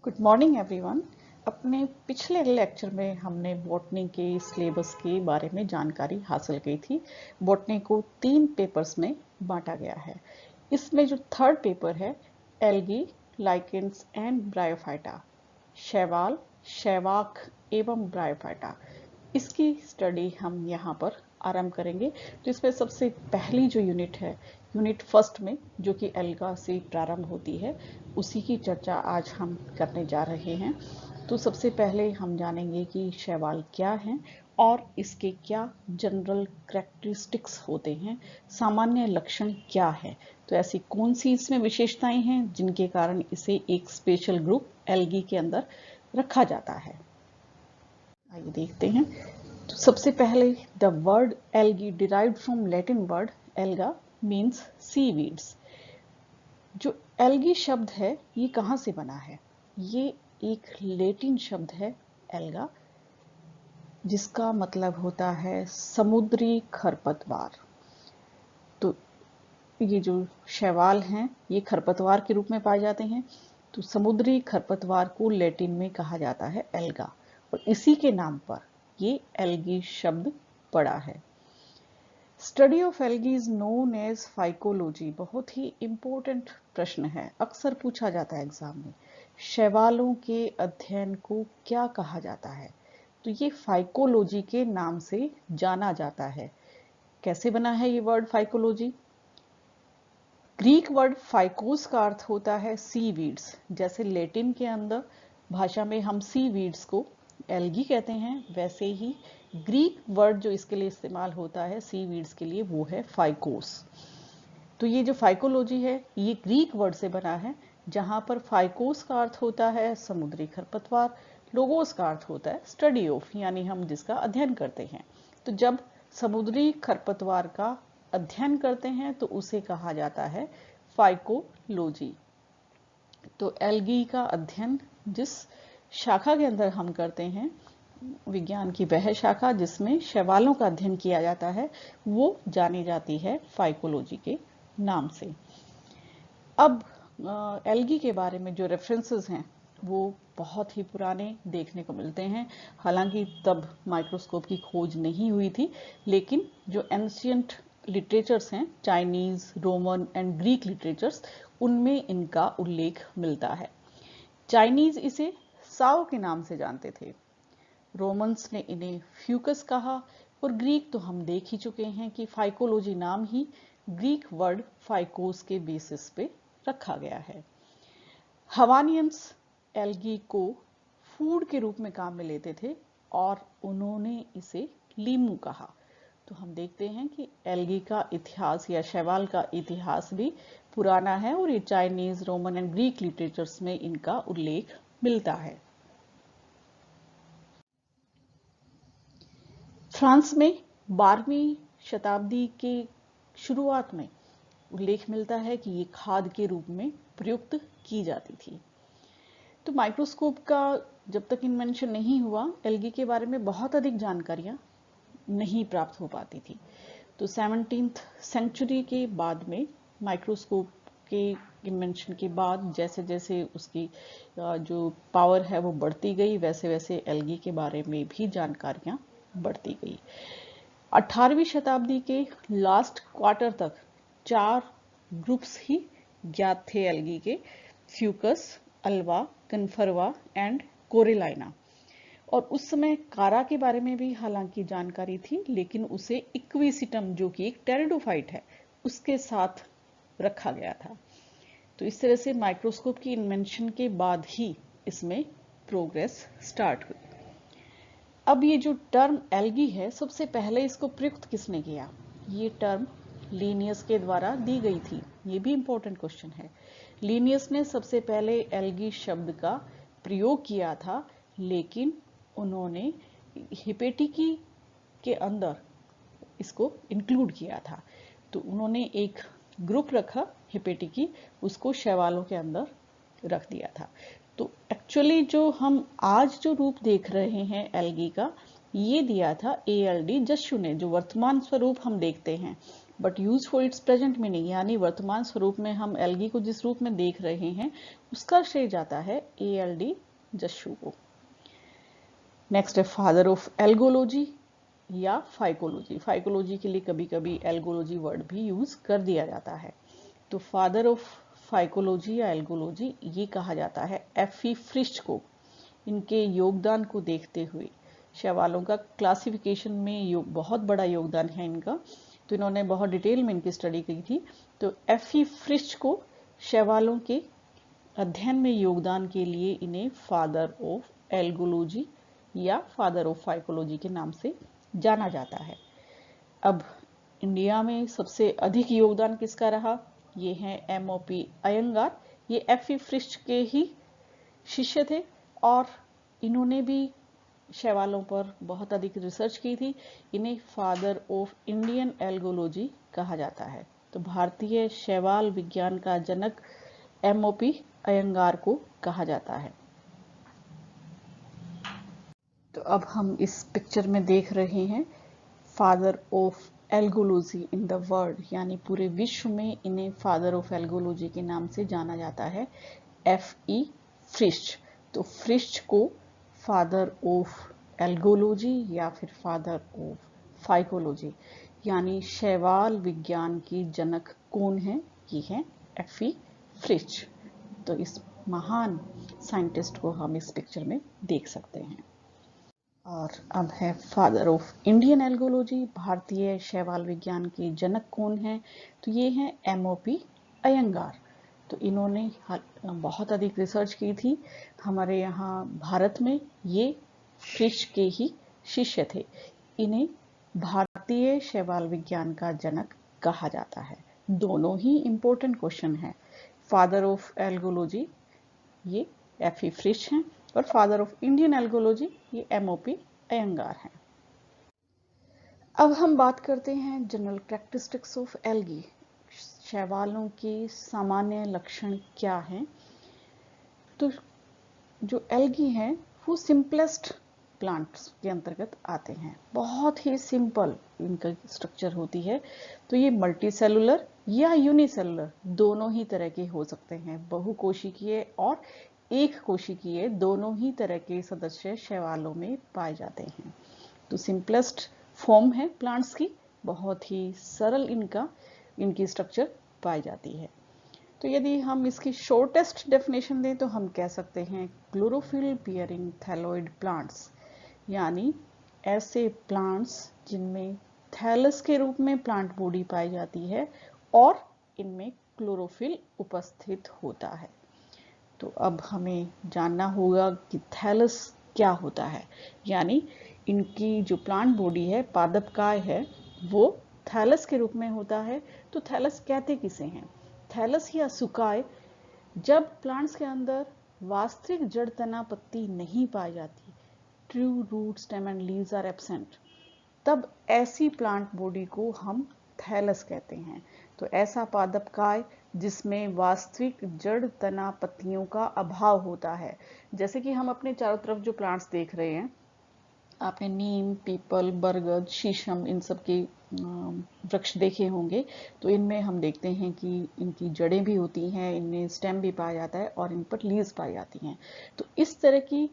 Good morning everyone. अपने पिछले lecture में हमने बॉटनी के सिलेबस के बारे में जानकारी हासिल की थी। बॉटनी को 3 पेपर्स में बांटा गया है। इसमें जो थर्ड पेपर है, एल्गी, लाइकेंस एंड ब्रायोफाइटा, शैवाल, शैवाक एवं ब्रायोफाइटा, इसकी स्टडी हम यहाँ पर आरंभ करेंगे। तो इसमें सबसे पहली जो यूनिट है, यूनिट फर्स्ट में, जो कि एल्गा से प्रारंभ होती है, उसी की चर्चा आज हम करने जा रहे हैं। तो सबसे पहले हम जानेंगे कि शैवाल क्या है और इसके क्या जनरल कैरेक्टरिस्टिक्स होते हैं, सामान्य लक्षण क्या है। तो ऐसी कौन सी इसमें विशेषताएं हैं जिनके कारण इसे एक स्पेशल ग्रुप एल्गी के अंदर रखा जाता है। आइए देखते हैं। तो सबसे पहले the word algae derived from Latin word alga means seaweeds. जो एल्गी शब्द है ये कहाँ से बना है? ये एक लैटिन शब्द है एल्गा, जिसका मतलब होता है समुद्री खरपतवार। तो ये जो शैवाल हैं ये खरपतवार के रूप में पाए जाते हैं। तो समुद्री खरपतवार को लैटिन में कहा जाता है एल्गा, और इसी के नाम पर ये एल्गी शब्द पड़ा है। Study of algae is known as phycology. बहुत ही इंपॉर्टेंट प्रश्न है, अक्सर पूछा जाता है एग्जाम में। शैवालों के अध्ययन को क्या कहा जाता है? तो ये फाइकोलॉजी के नाम से जाना जाता है। कैसे बना है ये वर्ड फाइकोलॉजी? ग्रीक वर्ड फाइकोस का अर्थ होता है सीवीड्स। जैसे लैटिन के अंदर भाषा में हम सीवीड्स को एल्गी कहते हैं, वैसे ही ग्रीक वर्ड जो इसके लिए इस्तेमाल होता है सीवीड्स के लिए, वो है फाइकोस। तो ये जो फाइकोलॉजी है ये ग्रीक वर्ड से बना है, जहां पर फाइकोस का अर्थ होता है समुद्री खरपतवार, लोगोस का अर्थ होता है स्टडी ऑफ, यानी हम जिसका अध्ययन करते हैं। तो जब समुद्री खरपतवार का अध्ययन करते हैं तो उसे कहा जाता है फाइकोलॉजी। तो एल्गी का अध्ययन जिस शाखा के अंदर हम करते हैं, विज्ञान की वह शाखा जिसमें शैवालों का अध्ययन किया जाता है, वो जानी जाती है फाइकोलॉजी के नाम से। अब एल्गी के बारे में जो रेफरेंसेस हैं वो बहुत ही पुराने देखने को मिलते हैं। हालांकि तब माइक्रोस्कोप की खोज नहीं हुई थी, लेकिन जो एंशियंट लिटरेचर्स हैं, Chinese, Roman and Greek literatures, उनमें इनका उल्लेख मिलता है। चाइनीज इसे साओ के नाम से जानते थे, रोमन्स ने इन्हें फ्यूकस कहा, और ग्रीक तो हम देख ही चुके हैं कि फाइकोलॉजी नाम ही ग्रीक वर्ड फाइकोस के बेसिस पे रखा गया है। हवानियंस एल्गी को फूड के रूप में काम में लेते थे और उन्होंने इसे लीमू कहा। तो हम देखते हैं कि एल्गी का इतिहास या शैवाल का इतिहास भी पुराना है, और ये Chinese, Roman and Greek literatures में इनका उल्लेख मिलता है। फ्रांस में 12वीं शताब्दी के शुरुआत में उल्लेख मिलता है कि ये खाद के रूप में प्रयुक्त की जाती थी। तो माइक्रोस्कोप का जब तक इन्वेंशन नहीं हुआ, एल्गी के बारे में बहुत अधिक जानकारियां नहीं प्राप्त हो पाती थी। तो 17th सेंचुरी के बाद में माइक्रोस्कोप के इन्वेंशन के बाद जैसे जैसे उसकी जो पावर है वो बढ़ती गई, वैसे वैसे एल्गी के बारे में भी जानकारियां बढ़ती गई। 18वीं शताब्दी के लास्ट क्वार्टर तक 4 ग्रुप्स ही ज्ञात थे एल्गी के: फ्यूकस, अल्वा, कन्फर्वा एंड कोरेलाइना। और उस समय कारा के बारे में भी हालांकि जानकारी थी, लेकिन उसे इक्विसिटम, जो कि एक टेरिडोफाइट है, उसके साथ रखा गया था। तो इस तरह से माइक्रोस्कोप की इन्वेंशन के बाद ही इसमें प्रोग्रेस स्टार्ट हुई। अब ये जो टर्म एल्गी है, सबसे पहले इसको प्रयुक्त किसने किया? ये टर्म लीनियस के द्वारा दी गई थी। ये भी इंपॉर्टेंट क्वेश्चन है। लीनियस ने सबसे पहले एल्गी शब्द का प्रयोग किया था, लेकिन उन्होंने हिपेटिकी के अंदर इसको इंक्लूड किया था। तो उन्होंने एक ग्रुप रखा हिपेटिकी, उसको शैवालों के अंदर रख दिया था। तो एक्चुअली जो हम आज जो रूप देख रहे हैं एल्गी का, ये दिया था ALD जस्यू ने। जो वर्तमान स्वरूप हम देखते हैं but use for its present meaning, यानी वर्तमान स्वरूप में हम एल्गी को जिस रूप में देख रहे हैं उसका श्रेय जाता है ALD जस्सू को। नेक्स्ट है फादर ऑफ एल्गोलॉजी या फाइकोलॉजी। फाइकोलॉजी के लिए कभी कभी एल्गोलॉजी वर्ड भी यूज कर दिया जाता है। तो फादर ऑफ फाइकोलॉजी या एल्गोलॉजी ये कहा जाता है F.E. फ्रिश्च को। इनके योगदान को देखते हुए शैवालों का क्लासिफिकेशन में बहुत बड़ा योगदान है इनका, तो इन्होंने बहुत डिटेल में इनकी स्टडी की थी। तो F.E. फ्रिश्च को शैवालों के अध्ययन में योगदान के लिए इन्हें फादर ऑफ एल्गोलॉजी या फादर ऑफ फाइकोलॉजी के नाम से जाना जाता है। अब इंडिया में सबसे अधिक योगदान किसका रहा? ये हैं MOP अयंगार। ये F.E. फ्रिश्च के ही शिष्य थे और इन्होंने भी शैवालों पर बहुत अधिक रिसर्च की थी। इन्हें फादर ऑफ इंडियन एल्गोलॉजी कहा जाता है। तो भारतीय शैवाल विज्ञान का जनक MOP अयंगार को कहा जाता है। तो अब हम इस पिक्चर में देख रहे हैं father of algology in the world, यानी पूरे विश्व में इन्हें फादर ऑफ एल्गोलॉजी के नाम से जाना जाता है F.E. फ्रिश्च। तो फ्रिश्च को फादर ऑफ एल्गोलॉजी या फिर फादर ऑफ फाइकोलॉजी यानी शैवाल विज्ञान की जनक कौन है? ये है F.E. फ्रिश्च। तो इस महान साइंटिस्ट को हम इस पिक्चर में देख सकते हैं। और अब है फादर ऑफ इंडियन एल्गोलॉजी, भारतीय शैवाल विज्ञान के जनक कौन हैं? तो ये हैं MOP अयंगार। तो इन्होंने बहुत अधिक रिसर्च की थी। हमारे यहाँ भारत में ये फ्रिश्च के ही शिष्य थे। इन्हें भारतीय शैवाल विज्ञान का जनक कहा जाता है। दोनों ही इंपॉर्टेंट क्वेश्चन हैं। फादर ऑफ एल्गोलॉजी ये F.E. फ्रिश्च हैं और फादर ऑफ इंडियन एल्गोलॉजी ये MOP अयंगार हैं। अब हम बात करते हैं जनरल कैरेक्टरिस्टिक्स ऑफ एल्गी। शैवालों के सामान्य लक्षण क्या हैं? तो जो एल्गी हैं वो सिंपलेस्ट प्लांट्स के अंतर्गत आते हैं। बहुत ही सिंपल इनका स्ट्रक्चर होती है। तो ये मल्टी सेलुलर या यूनिसेलुलर दोनों ही तरह के हो सकते हैं। बहुकोशिकीय और एक कोशिकीय दोनों ही तरह के सदस्य शैवालों में पाए जाते हैं। तो सिंपलेस्ट फॉर्म है प्लांट्स की, बहुत ही सरल इनकी स्ट्रक्चर पाई जाती है। तो यदि हम इसकी शॉर्टेस्ट डेफिनेशन दें तो हम कह सकते हैं क्लोरोफिल बियरिंग थैलोइड प्लांट्स, यानी ऐसे प्लांट्स जिनमें थैलस के रूप में प्लांट बॉडी पाई जाती है और इनमें क्लोरोफिल उपस्थित होता है। तो अब हमें जानना होगा कि थैलस क्या होता है, यानी इनकी जो प्लांट बॉडी है, पादपकाय है, वो थैलस के रूप में होता है। तो थैलस कहते किसे हैं? थैलस या सुकाय जब प्लांट्स के अंदर वास्तविक जड़ तना पत्ती नहीं पाई जाती, true root stem and leaves are absent, तब ऐसी प्लांट बॉडी को हम थैलस कहते हैं। तो ऐसा पादपकाय जिसमें वास्तविक जड़ तना पत्तियों का अभाव होता है। जैसे कि हम अपने चारों तरफ जो प्लांट्स देख रहे हैं, आपने नीम, पीपल, बरगद, शीशम इन सब के वृक्ष देखे होंगे। तो इनमें हम देखते हैं कि इनकी जड़ें भी होती हैं, इनमें स्टेम भी पाया जाता है और इन पर लीव्स पाई जाती हैं। तो इस तरह की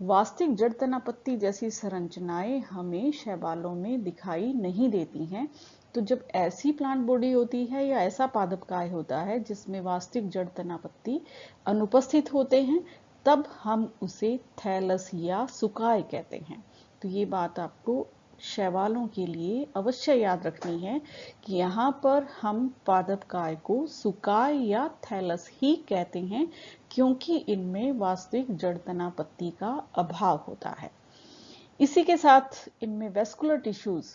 वास्तविक जड़ तना पत्ती जैसी संरचनाएं हमें शैवालों में दिखाई नहीं देती हैं। तो जब ऐसी प्लांट बॉडी होती है या ऐसा पादपकाय होता है जिसमें वास्तविक जड़ तना पत्ती अनुपस्थित होते हैं, तब हम उसे थैलस या सुकाय कहते हैं। तो ये बात आपको शैवालों के लिए अवश्य याद रखनी है कि यहाँ पर हम पादपकाय को सुकाय या थैलस ही कहते हैं, क्योंकि इनमें वास्तविक जड़ तना पत्ती का अभाव होता है। इसी के साथ इनमें वेस्कुलर टिश्यूज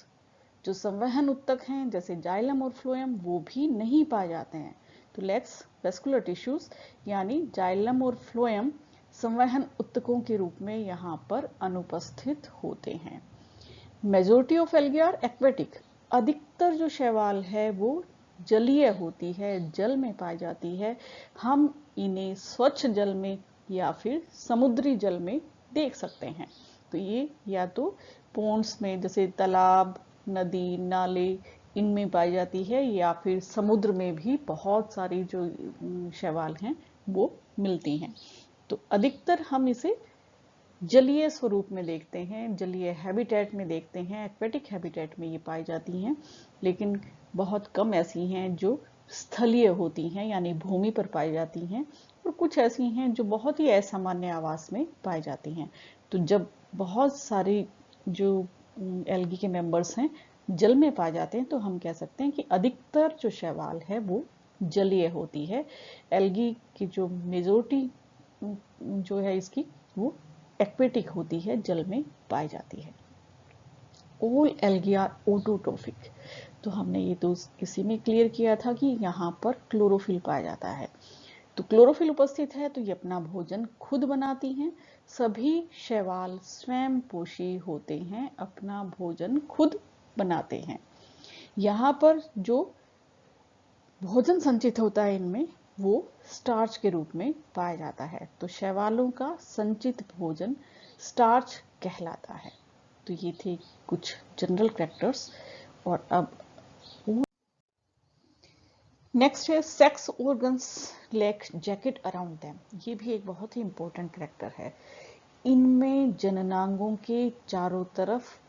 जो संवहन उत्तक हैं, जैसे जाइलम और फ्लोएम, वो भी नहीं पाए जाते हैं। तो लेट्स वेस्कुलर टिश्यूज यानी जाइलम और फ्लोएम संवहन उत्तकों के रूप में यहाँ पर अनुपस्थित होते हैं। Majority of algae are aquatic. अधिकतर जो शैवाल है वो जलीय होती है, जल में पाई जाती है। हम इन्हें स्वच्छ जल में या फिर समुद्री जल में देख सकते हैं। तो ये या तो पोन्ड्स में, जैसे तालाब, नदी, नाले इनमें पाई जाती है, या फिर समुद्र में भी बहुत सारी जो शैवाल हैं वो मिलती हैं। तो अधिकतर हम इसे जलीय स्वरूप में देखते हैं, जलीय हैबिटेट में देखते हैं, एक्वेटिक हैबिटेट में ये पाई जाती हैं, लेकिन बहुत कम ऐसी हैं जो स्थलीय होती हैं यानी भूमि पर पाई जाती हैं, और कुछ ऐसी हैं जो बहुत ही असामान्य आवास में पाई जाती हैं। तो जब बहुत सारी जो एल्गी के मेंबर्स हैं जल में पाए जाते हैं, तो हम कह सकते हैं कि अधिकतर जो शैवाल है वो जलीय होती है। एल्गी की जो मेजोरिटी जो है इसकी वो एक्वेटिक होती है, जल में पाई जाती है। All algae are autotrophic. तो हमने ये तो किसी में क्लियर किया था कि यहाँ पर क्लोरोफिल पाया जाता है। तो क्लोरोफिल उपस्थित है तो ये अपना भोजन खुद बनाती हैं। सभी शैवाल स्वयं पोषी होते हैं, अपना भोजन खुद बनाते हैं। यहाँ पर जो भोजन संचित होता है इनमें वो स्टार्च के रूप में पाया जाता है। तो शैवालों का संचित भोजन स्टार्च कहलाता है। तो ये थे कुछ जनरल कैरेक्टर्स। और अब नेक्स्ट है sex organs lack jacket around them. ये भी एक बहुत ही इंपॉर्टेंट कैरेक्टर है। इनमें जननांगों के चारों तरफ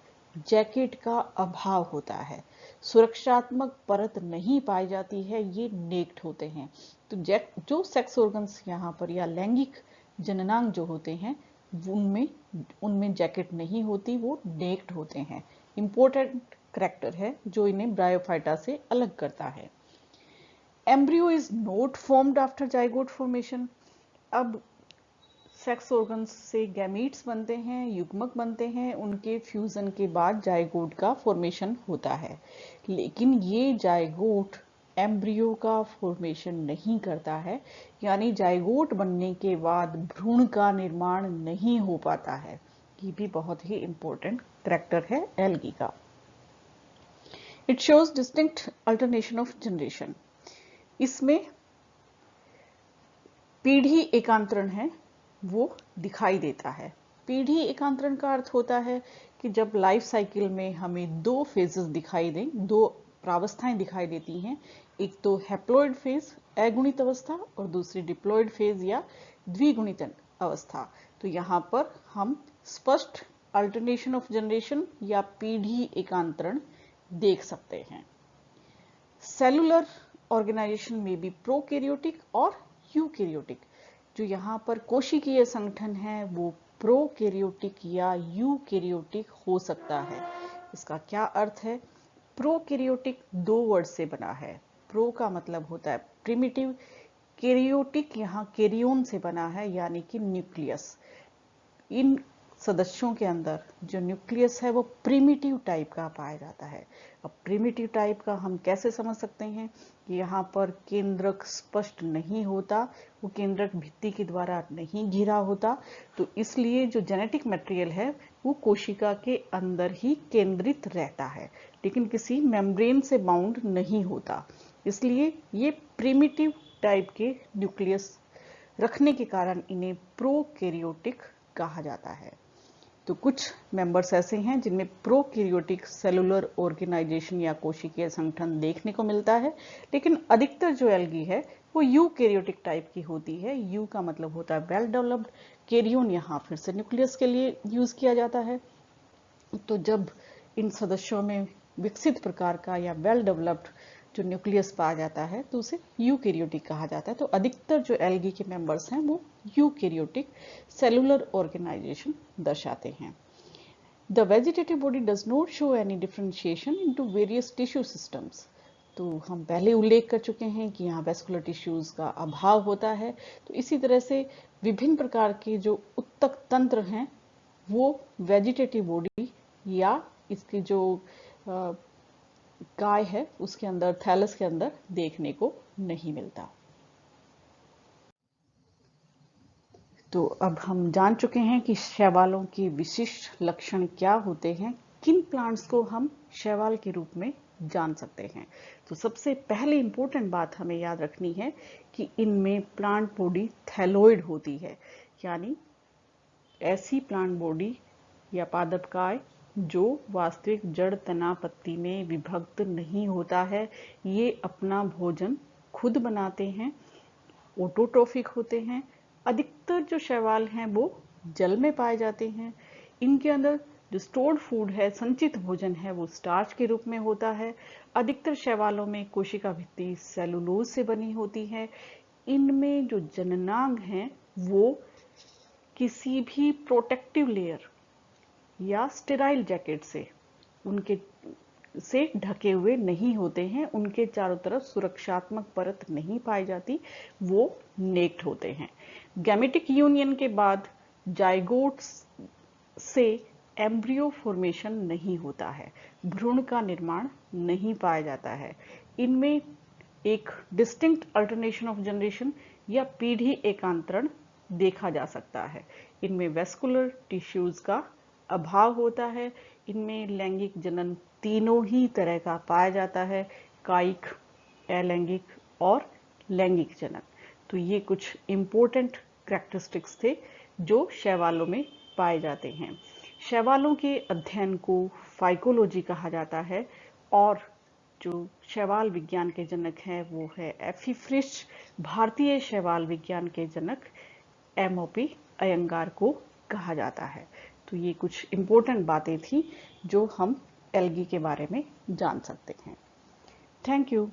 जैकेट का अभाव होता है, सुरक्षात्मक परत नहीं पाई जाती है, ये नेक्ड होते हैं। तो जो सेक्स ऑर्गन्स यहाँ पर या लैंगिक जननांग जो होते हैं उनमें उनमें जैकेट नहीं होती, वो नेक्ड होते हैं। इंपॉर्टेंट कैरेक्टर है जो इन्हें ब्रायोफाइटा से अलग करता है। Embryo is not formed after zygote formation. अब सेक्स ऑर्गन्स से गैमीट्स बनते हैं, युग्मक बनते हैं, उनके फ्यूजन के बाद जाइगोट का फॉर्मेशन होता है, लेकिन ये जाइगोट एम्ब्रियो का फॉर्मेशन नहीं करता है, यानी जाइगोट बनने के बाद भ्रूण का निर्माण नहीं हो पाता है। ये भी बहुत ही इंपॉर्टेंट कैरेक्टर है एल्गी का। It shows distinct alternation of generation. इसमें पीढ़ी एकांतरण है वो दिखाई देता है। पीढ़ी एकांतरण का अर्थ होता है कि जब लाइफ साइकिल में हमें दो फेजेस दिखाई दें, दो प्रावस्थाएं दिखाई देती हैं, एक तो हैप्लॉइड फेज अगुणित अवस्था और दूसरी डिप्लॉइड फेज या द्विगुणित अवस्था। तो यहाँ पर हम स्पष्ट अल्टरनेशन ऑफ जनरेशन या पीढ़ी एकांतरण देख सकते हैं। सेलुलर ऑर्गेनाइजेशन में भी प्रोकैरियोटिक और यूकैरियोटिक। जो यहाँ पर कोशिकीय संगठन है वो प्रोकैरियोटिक या यूकैरियोटिक हो सकता है। इसका क्या अर्थ है? प्रोकैरियोटिक दो वर्ड से बना है। प्रो का मतलब होता है प्रिमिटिव, कैरियोटिक यहाँ कैरियोन से बना है यानी कि न्यूक्लियस। इन सदस्यों के अंदर जो न्यूक्लियस है वो प्रिमिटिव टाइप का पाया जाता है। अब प्रिमिटिव टाइप का हम कैसे समझ सकते हैं कि यहाँ पर केंद्रक स्पष्ट नहीं होता, वो केंद्रक भित्ति के द्वारा नहीं घिरा होता, तो इसलिए जो जेनेटिक मटेरियल है वो कोशिका के अंदर ही केंद्रित रहता है, लेकिन किसी मेम्ब्रेन से बाउंड नहीं होता। इसलिए ये प्रिमिटिव टाइप के न्यूक्लियस रखने के कारण इन्हें प्रोकैरियोटिक कहा जाता है। तो कुछ मेंबर्स ऐसे हैं जिनमें प्रोकैरियोटिक सेलुलर ऑर्गेनाइजेशन या कोशिकीय संगठन देखने को मिलता है, लेकिन अधिकतर जो एल्गी है वो यूकैरियोटिक टाइप की होती है। यू का मतलब होता है वेल डेवलप्ड, कैरियोन यहाँ फिर से न्यूक्लियस के लिए यूज किया जाता है। तो जब इन सदस्यों में विकसित प्रकार का या वेल डेवलप्ड जो न्यूक्लियस पाया जाता है तो उसे यूकैरियोटिक कहा जाता है। तो अधिकतर जो एल्गी के मेंबर्स हैं वो यूकैरियोटिक सेलुलर ऑर्गेनाइजेशन दर्शाते हैं। The vegetative body does not show any differentiation into various tissue systems. तो हम पहले उल्लेख कर चुके हैं कि यहाँ वेस्कुलर टिश्यूज का अभाव होता है। तो इसी तरह से विभिन्न प्रकार के जो उत्तक तंत्र हैं वो वेजिटेटिव बॉडी या इसकी जो गाय है उसके अंदर, थैलस के अंदर देखने को नहीं मिलता। तो अब हम जान चुके हैं कि शैवालों की विशिष्ट लक्षण क्या होते हैं, किन प्लांट्स को हम शैवाल के रूप में जान सकते हैं। तो सबसे पहले इंपॉर्टेंट बात हमें याद रखनी है कि इनमें प्लांट बॉडी थैलोइड होती है, यानी ऐसी प्लांट बॉडी या पादपकाय जो वास्तविक जड़ तना पत्ती में विभक्त नहीं होता है। ये अपना भोजन खुद बनाते हैं, ऑटोट्रॉफिक होते हैं। अधिकतर जो शैवाल हैं वो जल में पाए जाते हैं। इनके अंदर जो स्टोर्ड फूड है, संचित भोजन है, वो स्टार्च के रूप में होता है। अधिकतर शैवालों में कोशिका भित्ति सेलुलोज से बनी होती है। इनमें जो जननांग हैं वो किसी भी प्रोटेक्टिव लेयर या स्टेराइल जैकेट से उनके से ढके हुए नहीं होते हैं। उनके चारों तरफ सुरक्षात्मक परत नहीं पाई जाती, वो नेक्ड होते हैं। गैमेटिक यूनियन के बाद जाइगोट्स से एम्ब्रियो फॉर्मेशन नहीं होता है, भ्रूण का निर्माण नहीं पाया जाता है। इनमें एक डिस्टिंक्ट अल्टरनेशन ऑफ जनरेशन या पीढ़ी एकांतरण देखा जा सकता है। इनमें वेस्कुलर टिश्यूज का अभाव होता है। इनमें लैंगिक जनन तीनों ही तरह का पाया जाता है, कायिक, अलैंगिक और लैंगिक जनन। तो ये कुछ इम्पोर्टेंट कैरेक्टरिस्टिक्स थे जो शैवालों में पाए जाते हैं। शैवालों के अध्ययन को फाइकोलॉजी कहा जाता है और जो शैवाल विज्ञान के जनक हैं वो है एफी फ्रिश। भारतीय शैवाल विज्ञान के जनक एमओपी अयंगार को कहा जाता है। तो ये कुछ इम्पोर्टेंट बातें थी जो हम एल्गी के बारे में जान सकते हैं। Thank you.